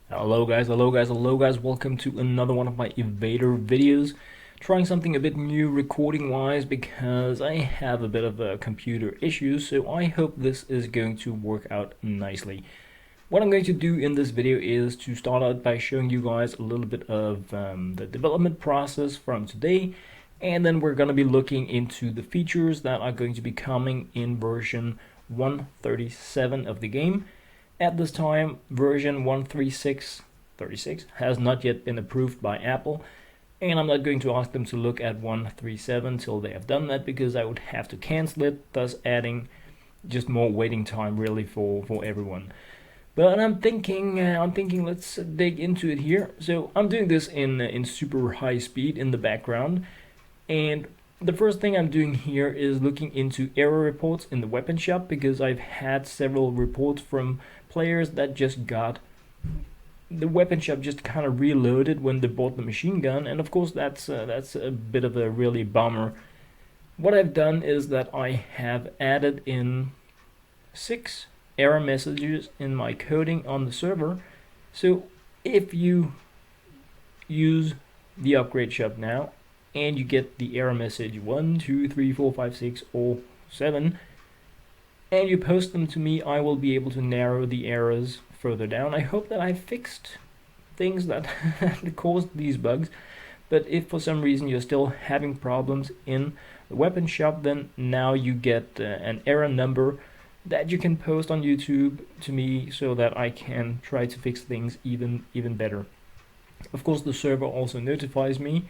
Hello guys, welcome to another one of my evader videos. Trying something a bit new recording wise because I have a bit of a computer issue, so I hope this is going to work out nicely. What I'm going to do in this video is to start out by showing you guys a little bit of the development process from today, and then we're going to be looking into the features that are going to be coming in version 137 of the game. At this time, version 136 has not yet been approved by Apple, and I'm not going to ask them to look at 137 till they have done that because I would have to cancel it, thus adding just more waiting time really for everyone. But I'm thinking let's dig into it here. So I'm doing this in super high speed in the background, and the first thing I'm doing here is looking into error reports in the weapon shop because I've had several reports from players that just got the weapon shop just kind of reloaded when they bought the machine gun, and of course that's a bit of a really bummer. What I've done is that I have added in 6 error messages in my coding on the server. So if you use the upgrade shop now and you get the error message 1, 2, 3, 4, 5, 6, or 7, and you post them to me, I will be able to narrow the errors further down. I hope that I fixed things that caused these bugs, but if for some reason you're still having problems in the weapon shop, then now you get an error number that you can post on YouTube to me so that I can try to fix things even better. Of course, the server also notifies me.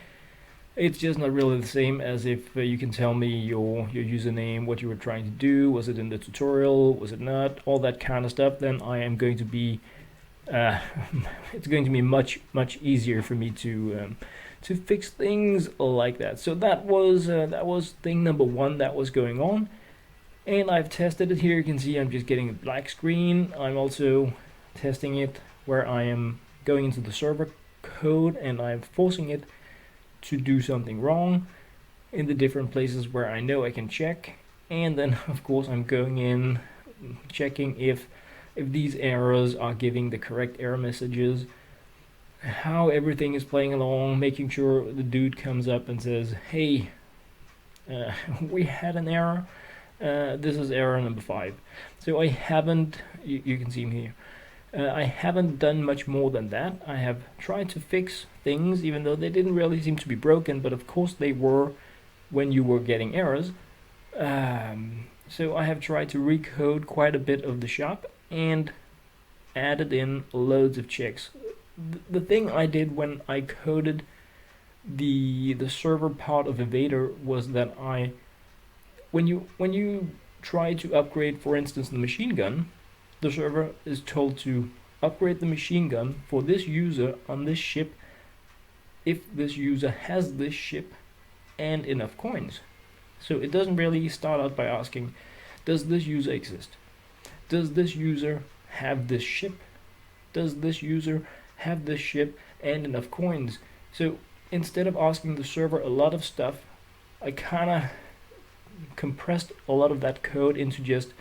It's just not really the same as if you can tell me your username, what you were trying to do, was it in the tutorial, was it not, all that kind of stuff. Then I am going to be, it's going to be much easier for me to fix things like that. So that was thing number one that was going on, and I've tested it here. You can see I'm just getting a black screen. I'm also testing it where I am going into the server code and I'm forcing it to do something wrong in the different places where I know I can check, and then of course I'm going in checking if these errors are giving the correct error messages, how everything is playing along, making sure the dude comes up and says, hey, we had an error, this is error number 5. So I haven't, you can see me here, I haven't done much more than that. I have tried to fix things even though they didn't really seem to be broken, but of course they were when you were getting errors. So I have tried to recode quite a bit of the shop and added in loads of checks. The thing I did when I coded the server part of Evader was that when you try to upgrade, for instance, the machine gun, the server is told to upgrade the machine gun for this user on this ship if this user has this ship and enough coins. So it doesn't really start out by asking, does this user exist? Does this user have this ship? Does this user have this ship and enough coins? So instead of asking the server a lot of stuff, I kind of compressed a lot of that code into just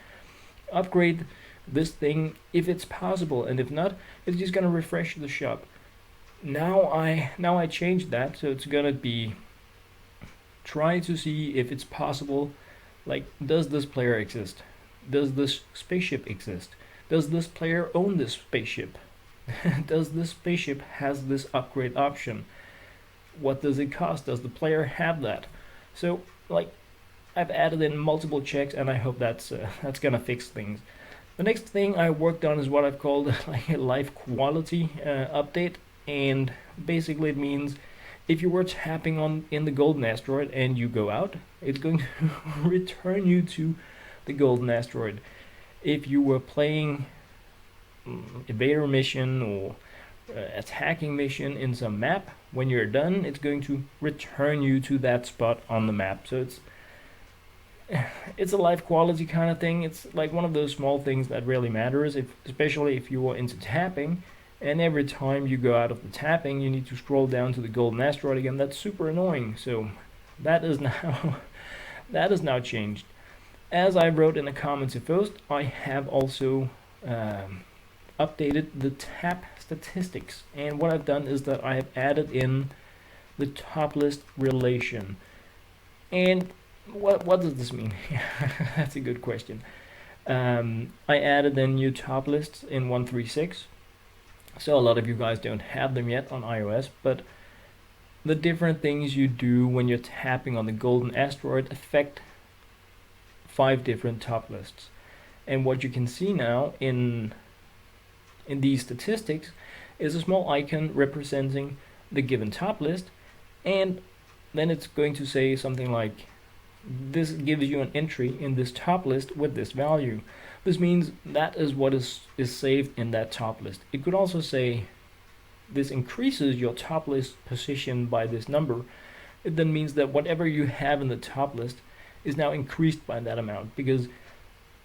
upgrade this thing if it's possible, and if not, it's just gonna refresh the shop. Now I changed that, so it's gonna be try to see if it's possible, like, does this player exist? Does this spaceship exist? Does this player own this spaceship? Does this spaceship has this upgrade option? What does it cost? Does the player have that? So, like, I've added in multiple checks, and I hope that's gonna fix things. The next thing I worked on is what I've called like a life quality update, and basically it means if you were tapping on in the Golden Asteroid and you go out, it's going to return you to the Golden Asteroid. If you were playing evader mission or attacking mission in some map, when you're done, it's going to return you to that spot on the map. So it's a life quality kind of thing. It's like one of those small things that really matters, especially if you are into tapping, and every time you go out of the tapping you need to scroll down to the Golden Asteroid again. That's super annoying. So that is now that is now changed. As I wrote in the comments post, I have also updated the tap statistics, and what I've done is that I have added in the top list relation. And what does this mean? That's a good question. I added in new top lists in 136, so a lot of you guys don't have them yet on iOS, but the different things you do when you're tapping on the Golden Asteroid affect 5 different top lists. And what you can see now in these statistics is a small icon representing the given top list, and then it's going to say something like, this gives you an entry in this top list with this value. This means that is what is saved in that top list. It could also say this increases your top list position by this number. It then means that whatever you have in the top list is now increased by that amount, because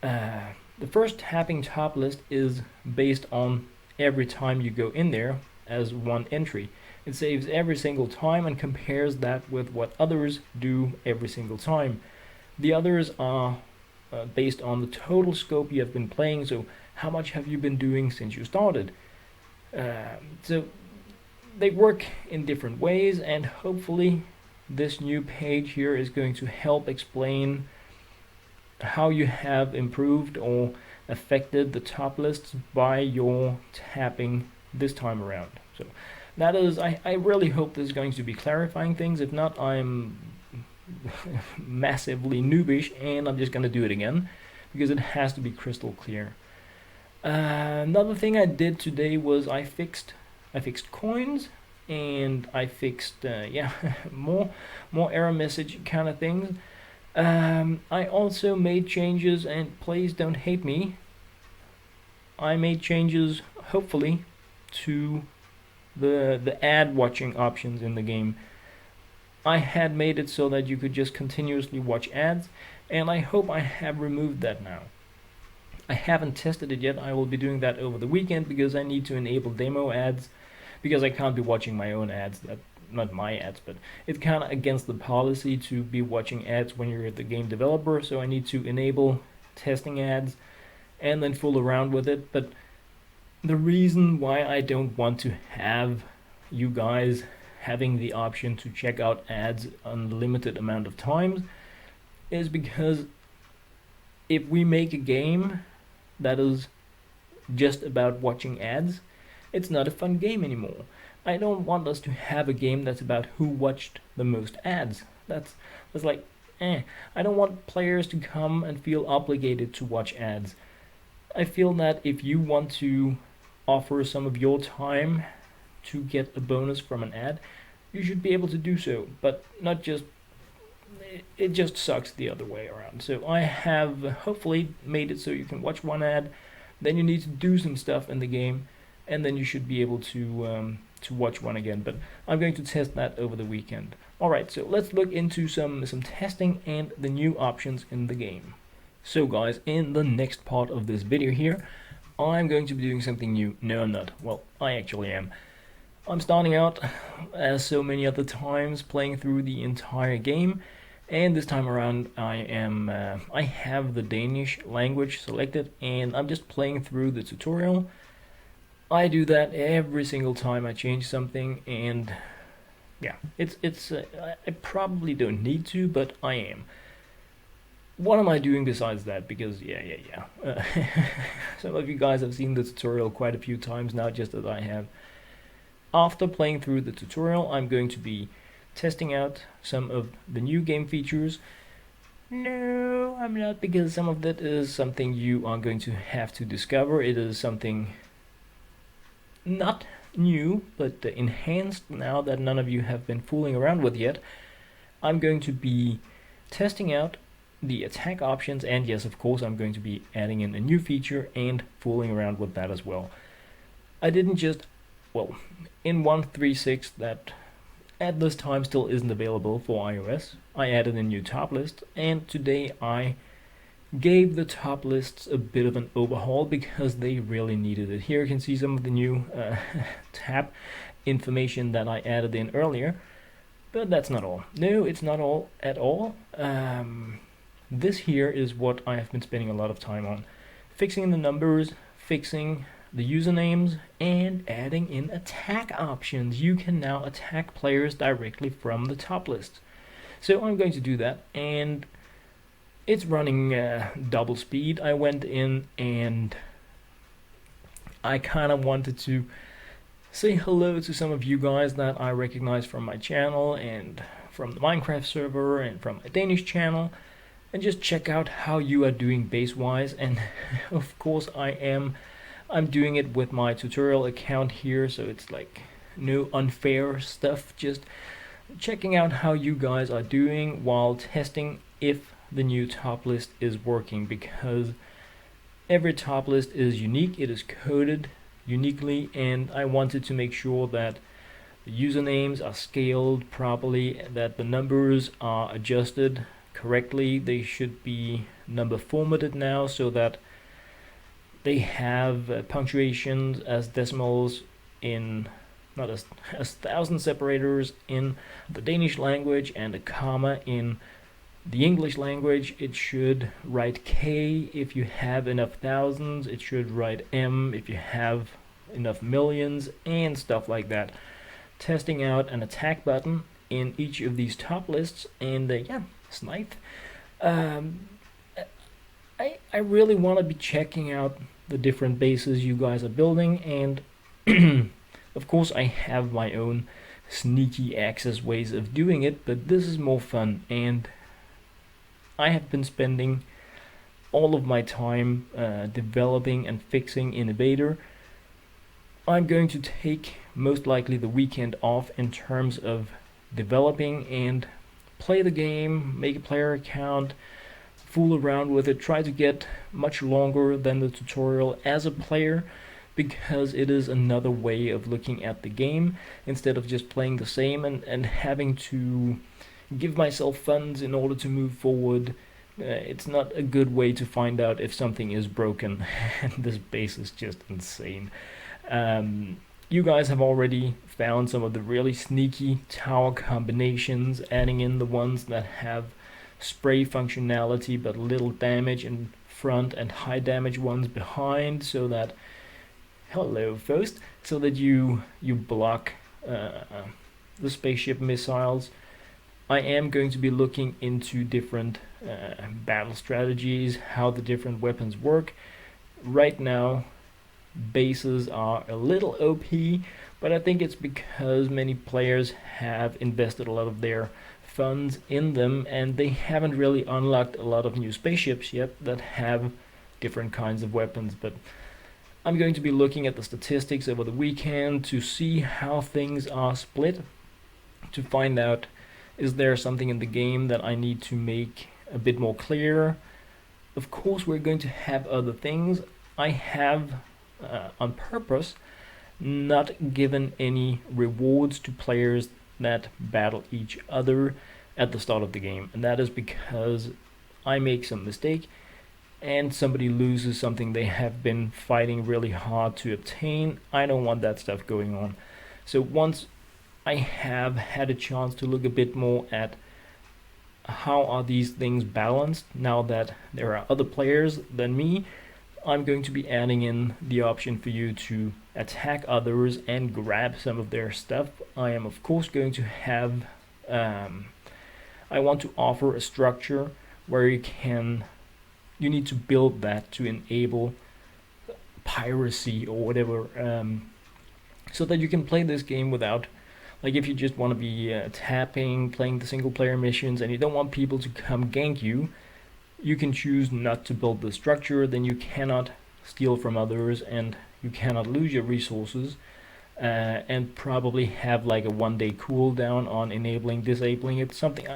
the first tapping top list is based on every time you go in there as one entry. It saves every single time and compares that with what others do every single time. The others are based on the total scope you have been playing, so how much have you been doing since you started. So they work in different ways, and hopefully this new page here is going to help explain how you have improved or affected the top lists by your tapping this time around. So that is, I really hope this is going to be clarifying things. If not, I'm massively noobish and I'm just going to do it again because it has to be crystal clear. Another thing I did today was I fixed coins, and I fixed more error message kind of things. I also made changes, and please don't hate me, I made changes hopefully to the ad watching options in the game. I had made it so that you could just continuously watch ads, and I hope I have removed that now. I haven't tested it yet. I will be doing that over the weekend because I need to enable demo ads, because I can't be watching my own ads. Not my ads, but it's kind of against the policy to be watching ads when you're the game developer, so I need to enable testing ads and then fool around with it. But the reason why I don't want to have you guys having the option to check out ads unlimited amount of times is because if we make a game that is just about watching ads, it's not a fun game anymore. I don't want us to have a game that's about who watched the most ads. That's like, I don't want players to come and feel obligated to watch ads. I feel that if you want to offer some of your time to get a bonus from an ad, you should be able to do so, but not just, it just sucks the other way around. So I have hopefully made it so you can watch one ad, then you need to do some stuff in the game, and then you should be able to watch one again. But I'm going to test that over the weekend. Alright, so let's look into some testing and the new options in the game. So guys, in the next part of this video here, I'm going to be doing something new. No, I'm not. Well, I actually am. I'm starting out, as so many other times, playing through the entire game, and this time around I have the Danish language selected, and I'm just playing through the tutorial. I do that every single time I change something, and yeah, I probably don't need to, but I am. What am I doing besides that? Because some of you guys have seen the tutorial quite a few times now, just as I have. After playing through the tutorial, I'm going to be testing out some of the new game features. No, I'm not, because some of that is something you are going to have to discover. It is something not new, but enhanced now that none of you have been fooling around with yet. I'm going to be testing out the attack options, and yes, of course, I'm going to be adding in a new feature and fooling around with that as well. I didn't just, well, in 136 that at this time still isn't available for iOS, I added a new top list, and today I gave the top lists a bit of an overhaul because they really needed it. Here you can see some of the new tab information that I added in earlier, but that's not all. No, it's not all at all. This here is what I have been spending a lot of time on. Fixing the numbers, fixing the usernames and adding in attack options. You can now attack players directly from the top list. So I'm going to do that, and it's running double speed. I went in and I kind of wanted to say hello to some of you guys that I recognize from my channel and from the Minecraft server and from my Danish channel, and just check out how you are doing base wise. And of course I'm doing it with my tutorial account here, so it's like no unfair stuff, just checking out how you guys are doing while testing if the new top list is working, because every top list is unique, it is coded uniquely, and I wanted to make sure that the usernames are scaled properly, that the numbers are adjusted correctly. They should be number formatted now so that they have punctuations as decimals in, not as thousand separators in the Danish language and a comma in the English language. It should write K if you have enough thousands, it should write M if you have enough millions, and stuff like that. Testing out an attack button in each of these top lists, and yeah, Snipe. I really want to be checking out the different bases you guys are building, and of course I have my own sneaky access ways of doing it, but this is more fun, and I have been spending all of my time developing and fixing Innovator. I'm going to take most likely the weekend off in terms of developing and play the game, make a player account, fool around with it, try to get much longer than the tutorial as a player, because it is another way of looking at the game instead of just playing the same and having to give myself funds in order to move forward. It's not a good way to find out if something is broken, and this base is just insane. You guys have already found some of the really sneaky tower combinations, adding in the ones that have spray functionality but little damage in front and high damage ones behind, so that, hello first, so that you block the spaceship missiles. I am going to be looking into different battle strategies, how the different weapons work. Right now bases are a little OP, but I think it's because many players have invested a lot of their funds in them, and they haven't really unlocked a lot of new spaceships yet that have different kinds of weapons. But I'm going to be looking at the statistics over the weekend to see how things are split, to find out, is there something in the game that I need to make a bit more clear. Of course we're going to have other things. I have on purpose not given any rewards to players that battle each other at the start of the game, and that is because I make some mistake and somebody loses something they have been fighting really hard to obtain. I don't want that stuff going on. So once I have had a chance to look a bit more at how are these things balanced, now that there are other players than me, I'm going to be adding in the option for you to attack others and grab some of their stuff. I am of course going to have I want to offer a structure where you need to build that to enable piracy or whatever, so that you can play this game without, like, if you just want to be tapping, playing the single player missions, and you don't want people to come gank you, you can choose not to build the structure. Then you cannot steal from others and you cannot lose your resources, and probably have like a 1-day cooldown on enabling, disabling it, something.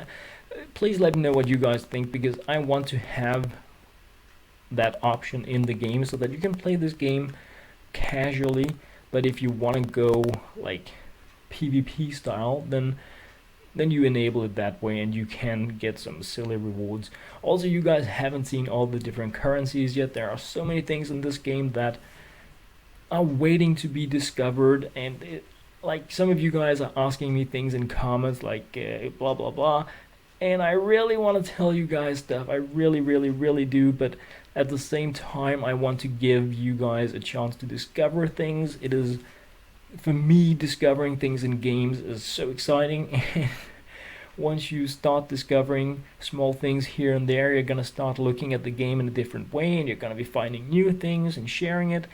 Please let me know what you guys think, because I want to have that option in the game so that you can play this game casually. But if you want to go like PvP style, then you enable it that way and you can get some silly rewards. Also, you guys haven't seen all the different currencies yet. There are so many things in this game that are waiting to be discovered, and like, some of you guys are asking me things in comments like blah blah blah, and I really want to tell you guys stuff. I really do, but At the same time, I want to give you guys a chance to discover things. It is, for me, discovering things in games is so exciting. Once you start discovering small things here and there, you're going to start looking at the game in a different way, and you're going to be finding new things and sharing it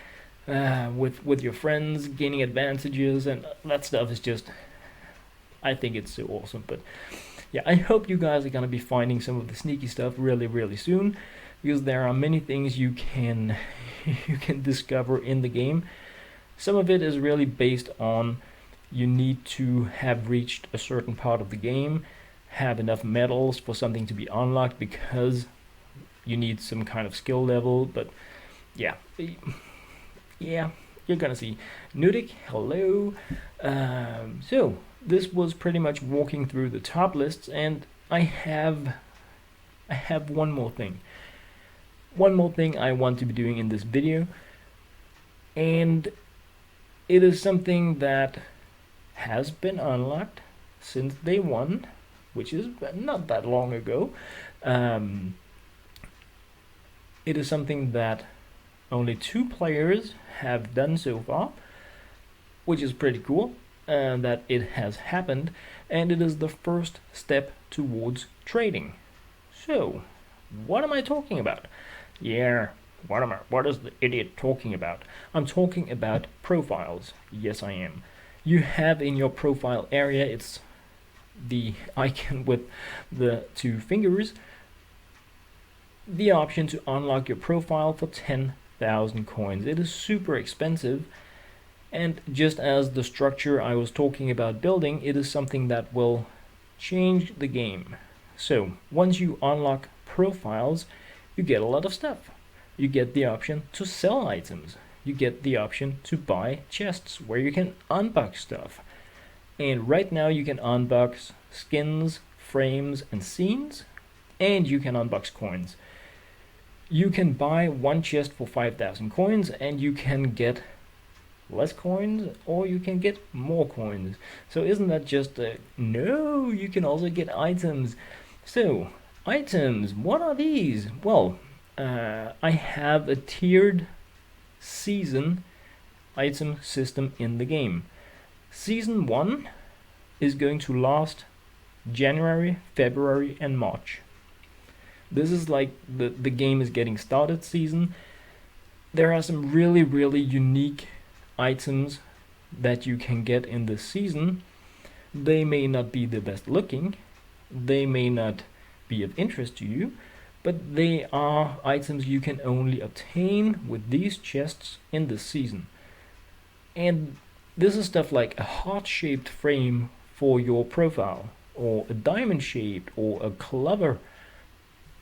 with your friends, gaining advantages, and that stuff is just, I think it's so awesome. But yeah, I hope you guys are going to be finding some of the sneaky stuff really, really soon, because there are many things you can you can discover in the game. Some of it is really based on you need to have reached a certain part of the game, have enough medals for something to be unlocked, because you need some kind of skill level. But yeah, you're gonna see. Nudik, hello. So this was pretty much walking through the top lists, and I have one more thing. One more thing I want to be doing in this video, and it is something that has been unlocked since day one, which is not that long ago. It is something that only 2 players have done so far, which is pretty cool that it has happened, and it is the first step towards trading. So, what am I talking about? Yeah, what is the idiot talking about? I'm talking about profiles. Yes, I am. You have in your profile area, it's the icon with the 2 fingers, the option to unlock your profile for 10,000 coins. It is super expensive, and just as the structure I was talking about building, it is something that will change the game. So once you unlock profiles, you get a lot of stuff. You get the option to sell items. You get the option to buy chests where you can unbox stuff. And right now you can unbox skins, frames, and scenes, and you can unbox coins. You can buy 1 chest for 5,000 coins, and you can get less coins, or you can get more coins. So isn't that just no, you can also get items. So items, what are these? Well, I have a tiered season item system in the game. Season 1 is going to last January, February, and March. This is like the game is getting started season. There are some really, really unique items that you can get in this season. They may not be the best looking, they may not be of interest to you, but they are items you can only obtain with these chests in this season. And this is stuff like a heart-shaped frame for your profile, or a diamond-shaped, or a clover.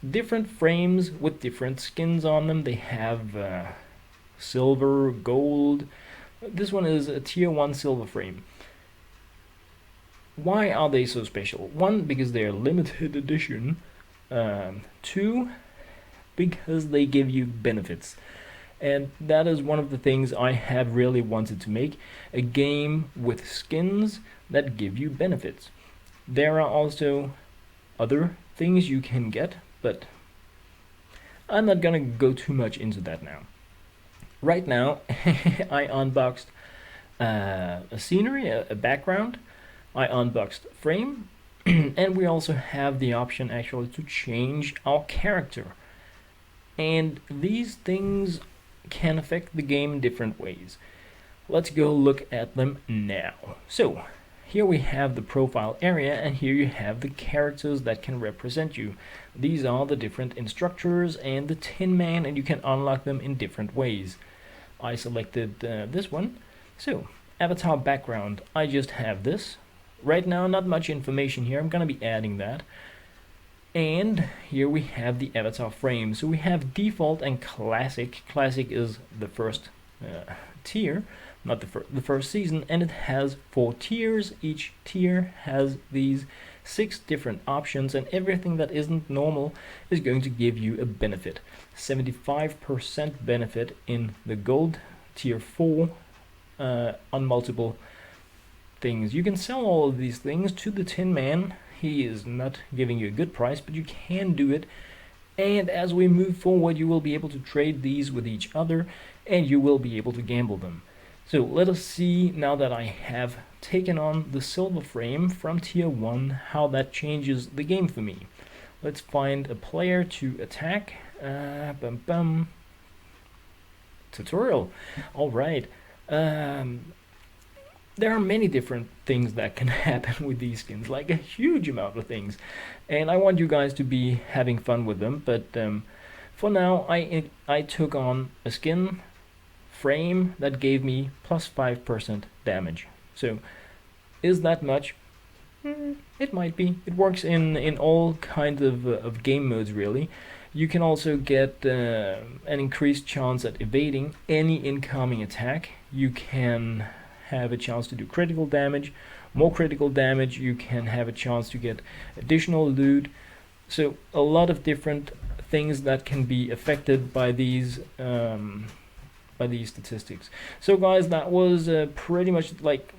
Different frames with different skins on them. They have silver, gold. This one is a tier 1 silver frame. Why are they so special? 1, because they're limited edition. 2, because they give you benefits. And that is one of the things I have really wanted to make, a game with skins that give you benefits. There are also other things you can get, but I'm not gonna go too much into that now. Right now, I unboxed a scenery, a background. I unboxed frame, and we also have the option actually to change our character. And these things can affect the game in different ways. Let's go look at them now. So here we have the profile area, and here you have the characters that can represent you. These are the different instructors and the Tin Man, and you can unlock them in different ways. I selected this one. So avatar background, I just have this. Right now, not much information here. I'm gonna be adding that. And here we have the avatar frame. So we have default and classic. Classic is the first tier, not the first season, and it has 4 tiers. Each tier has these 6 different options, and everything that isn't normal is going to give you a benefit. 75% benefit in the gold tier 4 on multiple things. You can sell all of these things to the Tin Man. He is not giving you a good price, but you can do it And as we move forward, you will be able to trade these with each other, and you will be able to gamble them. So let us see, now that I have taken on the silver frame from tier 1, how that changes the game for me. Let's find a player to attack. Tutorial. Alright. There are many different things that can happen with these skins, like a huge amount of things, and I want you guys to be having fun with them. But for now, I took on a skin frame that gave me plus 5% damage. So is that much? It might be. It works in all kinds of game modes, really. You can also get an increased chance at evading any incoming attack. You can have a chance to do critical damage, more critical damage. You can have a chance to get additional loot. So a lot of different things that can be affected by these statistics. So guys, that was pretty much like,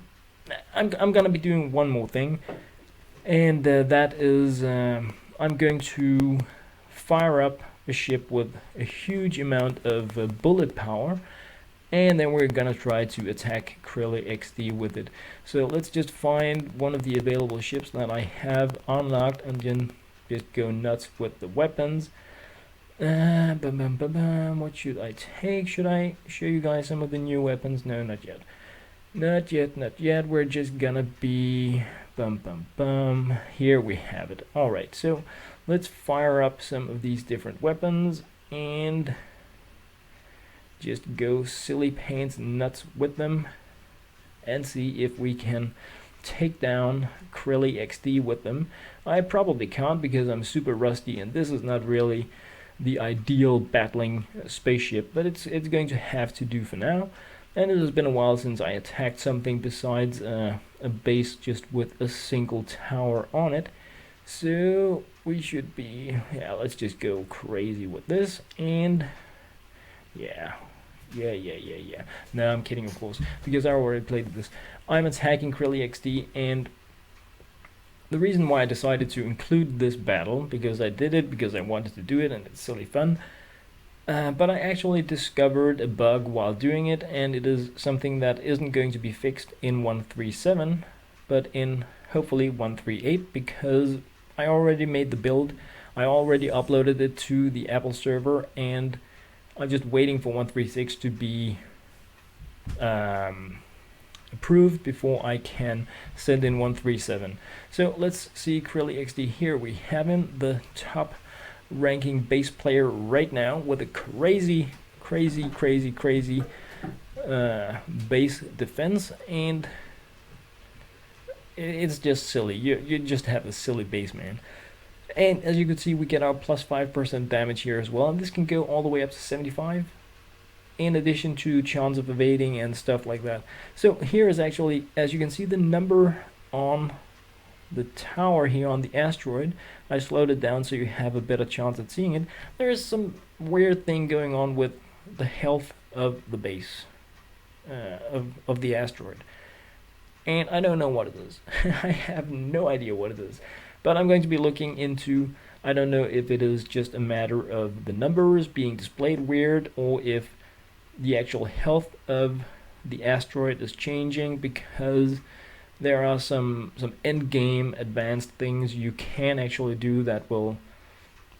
I'm gonna be doing one more thing, and that is I'm going to fire up a ship with a huge amount of bullet power, and then we're gonna try to attack Krelly XD with it. So let's just find one of the available ships that I have unlocked and then just go nuts with the weapons. What should I take? Should I show you guys some of the new weapons? No, not yet. Not yet. We're just gonna be here we have it. Alright, so let's fire up some of these different weapons and just go silly pants nuts with them and see if we can take down Krelly XD with them. I probably can't because I'm super rusty and this is not really the ideal battling spaceship, but it's going to have to do for now. And it has been a while since I attacked something besides a base just with a single tower on it. So we should be, yeah, let's just go crazy with this. And yeah. No, I'm kidding, of course, because I already played this. I'm attacking Krelly XD, and the reason why I decided to include this battle, because I did it because I wanted to do it and it's silly fun, but I actually discovered a bug while doing it, and it is something that isn't going to be fixed in 1.3.7 but in hopefully 1.3.8, because I already made the build, I already uploaded it to the Apple server, and I'm just waiting for 1.3.6 to be approved before I can send in 1.3.7. So let's see Krelly XD here. We have him, the top ranking base player right now, with a crazy base defense, and it's just silly. You just have a silly base, man. And as you can see, we get our plus 5% damage here as well, and this can go all the way up to 75, in addition to chance of evading and stuff like that. So here is actually, as you can see, the number on the tower here on the asteroid. I slowed it down so you have a better chance at seeing it. There is some weird thing going on with the health of the base of the asteroid, and I don't know what it is. I have no idea what it is. But I'm going to be looking into, I don't know if it is just a matter of the numbers being displayed weird, or if the actual health of the asteroid is changing, because there are some end game advanced things you can actually do that will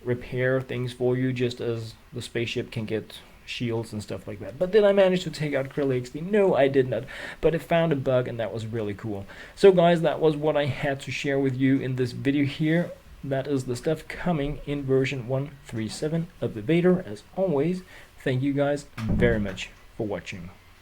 repair things for you, just as the spaceship can get shields and stuff like that. But did I manage to take out Krelly XD? No, I did not, but I found a bug, and that was really cool. So guys, that was what I had to share with you in this video here. That is the stuff coming in version 1.3.7 of the beta. As always, thank you guys very much for watching.